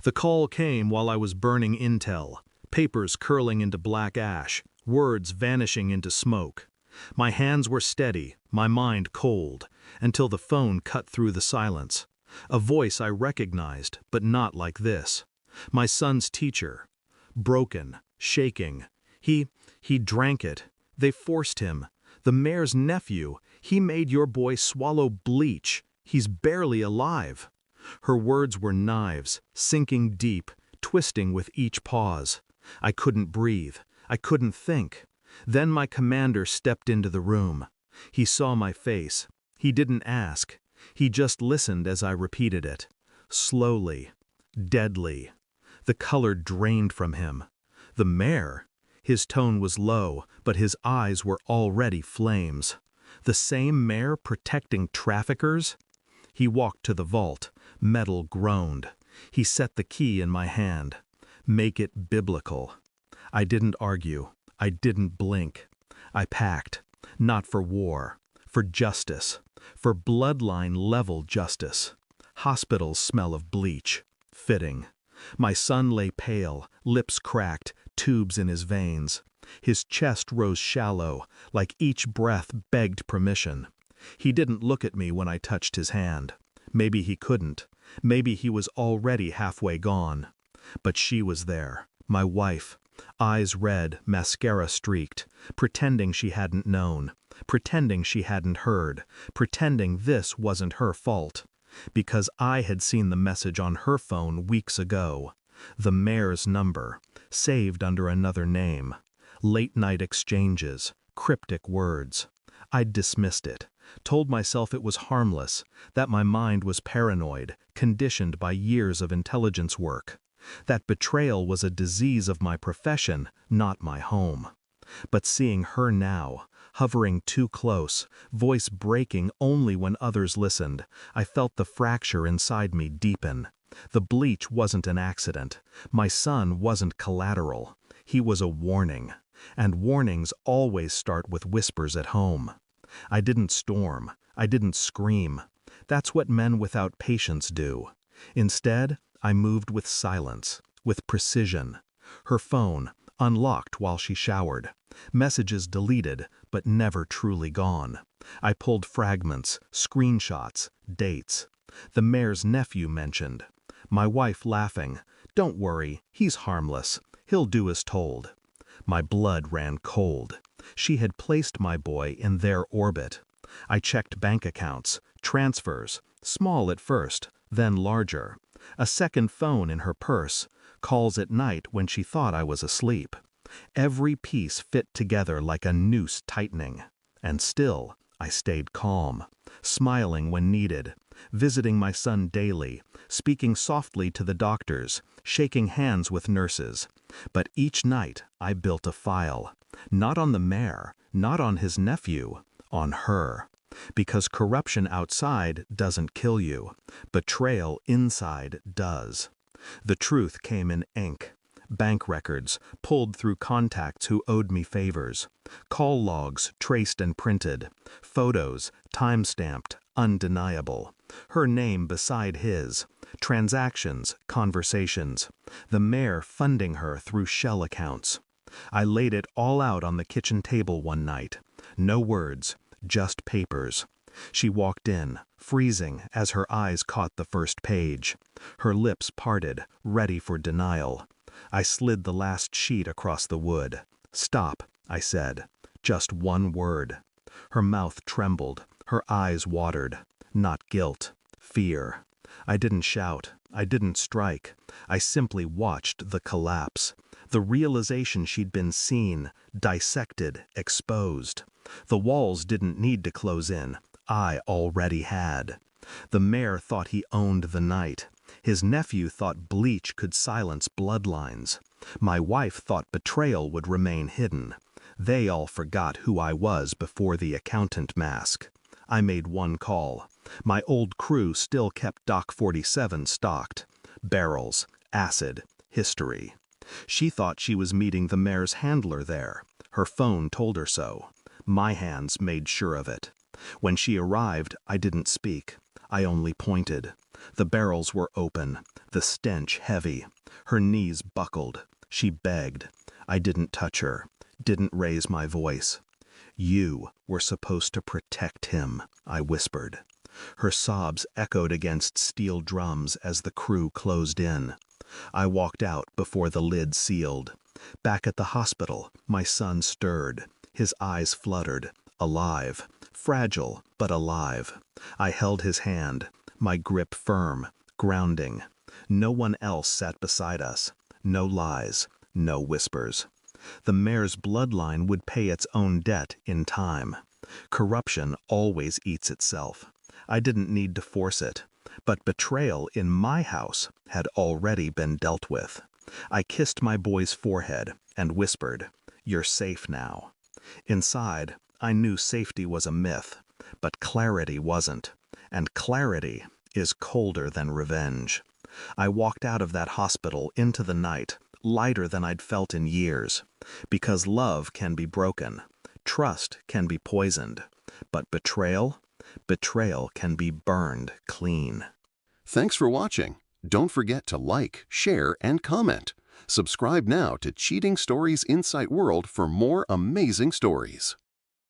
The call came while I was burning intel, papers curling into black ash, words vanishing into smoke. My hands were steady, my mind cold, until the phone cut through the silence. A voice I recognized, but not like this. My son's teacher. Broken, shaking. He drank it. They forced him. The mayor's nephew. He made your boy swallow bleach. He's barely alive. Her words were knives, sinking deep, twisting with each pause. I couldn't breathe. I couldn't think. Then my commander stepped into the room. He saw my face. He didn't ask. He just listened as I repeated it. Slowly. Deadly. The color drained from him. The mayor? His tone was low, but his eyes were already flames. The same mayor protecting traffickers? He walked to the vault. Metal groaned. He set the key in my hand. Make it biblical. I didn't argue. I didn't blink. I packed. Not for war. For justice. For bloodline-level justice. Hospitals smell of bleach. Fitting. My son lay pale, lips cracked, tubes in his veins. His chest rose shallow, like each breath begged permission. He didn't look at me when I touched his hand. Maybe he couldn't. Maybe he was already halfway gone. But she was there, my wife, eyes red, mascara streaked, pretending she hadn't known, pretending she hadn't heard, pretending this wasn't her fault. Because I had seen the message on her phone weeks ago. The mayor's number, saved under another name. Late-night exchanges, cryptic words. I'd dismissed it, told myself it was harmless, that my mind was paranoid, conditioned by years of intelligence work. That betrayal was a disease of my profession, not my home. But seeing her now, hovering too close, voice breaking only when others listened, I felt the fracture inside me deepen. The bleach wasn't an accident. My son wasn't collateral. He was a warning. And warnings always start with whispers at home. I didn't storm. I didn't scream. That's what men without patience do. Instead, I moved with silence, with precision. Her phone, unlocked while she showered. Messages deleted, but never truly gone. I pulled fragments, screenshots, dates. The mayor's nephew mentioned. My wife laughing. Don't worry, he's harmless. He'll do as told. My blood ran cold. She had placed my boy in their orbit. I checked bank accounts, transfers, small at first, then larger. A second phone in her purse, calls at night when she thought I was asleep. Every piece fit together like a noose tightening. And still, I stayed calm, smiling when needed, visiting my son daily, speaking softly to the doctors, shaking hands with nurses. But each night, I built a file. Not on the mayor, not on his nephew, on her. Because corruption outside doesn't kill you. Betrayal inside does. The truth came in ink. Bank records, pulled through contacts who owed me favors. Call logs, traced and printed. Photos, time-stamped, undeniable. Her name beside his. Transactions, conversations. The mayor funding her through shell accounts. I laid it all out on the kitchen table one night. No words, just papers. She walked in, freezing as her eyes caught the first page. Her lips parted, ready for denial. I slid the last sheet across the wood. Stop, I said. Just one word. Her mouth trembled, her eyes watered. Not guilt, fear. I didn't shout, I didn't strike. I simply watched the collapse. The realization she'd been seen, dissected, exposed. The walls didn't need to close in. I already had. The mayor thought he owned the night. His nephew thought bleach could silence bloodlines. My wife thought betrayal would remain hidden. They all forgot who I was before the accountant mask. I made one call. My old crew still kept Dock 47 stocked. Barrels, acid, history. She thought she was meeting the mayor's handler there. Her phone told her so. My hands made sure of it. When she arrived, I didn't speak. I only pointed. The barrels were open. The stench heavy. Her knees buckled. She begged. I didn't touch her, didn't raise my voice. You were supposed to protect him, I whispered. Her sobs echoed against steel drums as the crew closed in. I walked out before the lid sealed. Back at the hospital, my son stirred. His eyes fluttered, alive, fragile but alive. I held his hand, my grip firm, grounding. No one else sat beside us. No lies, no whispers. The mayor's bloodline would pay its own debt in time. Corruption always eats itself. I didn't need to force it, but betrayal in my house had already been dealt with. I kissed my boy's forehead and whispered, "You're safe now." Inside, I knew safety was a myth, but clarity wasn't, and clarity is colder than revenge. I walked out of that hospital into the night, lighter than I'd felt in years, because love can be broken, trust can be poisoned, but betrayal can be burned clean. Thanks for watching. Don't forget to like, share, and comment. Subscribe now to Cheating Stories Insight World for more amazing stories.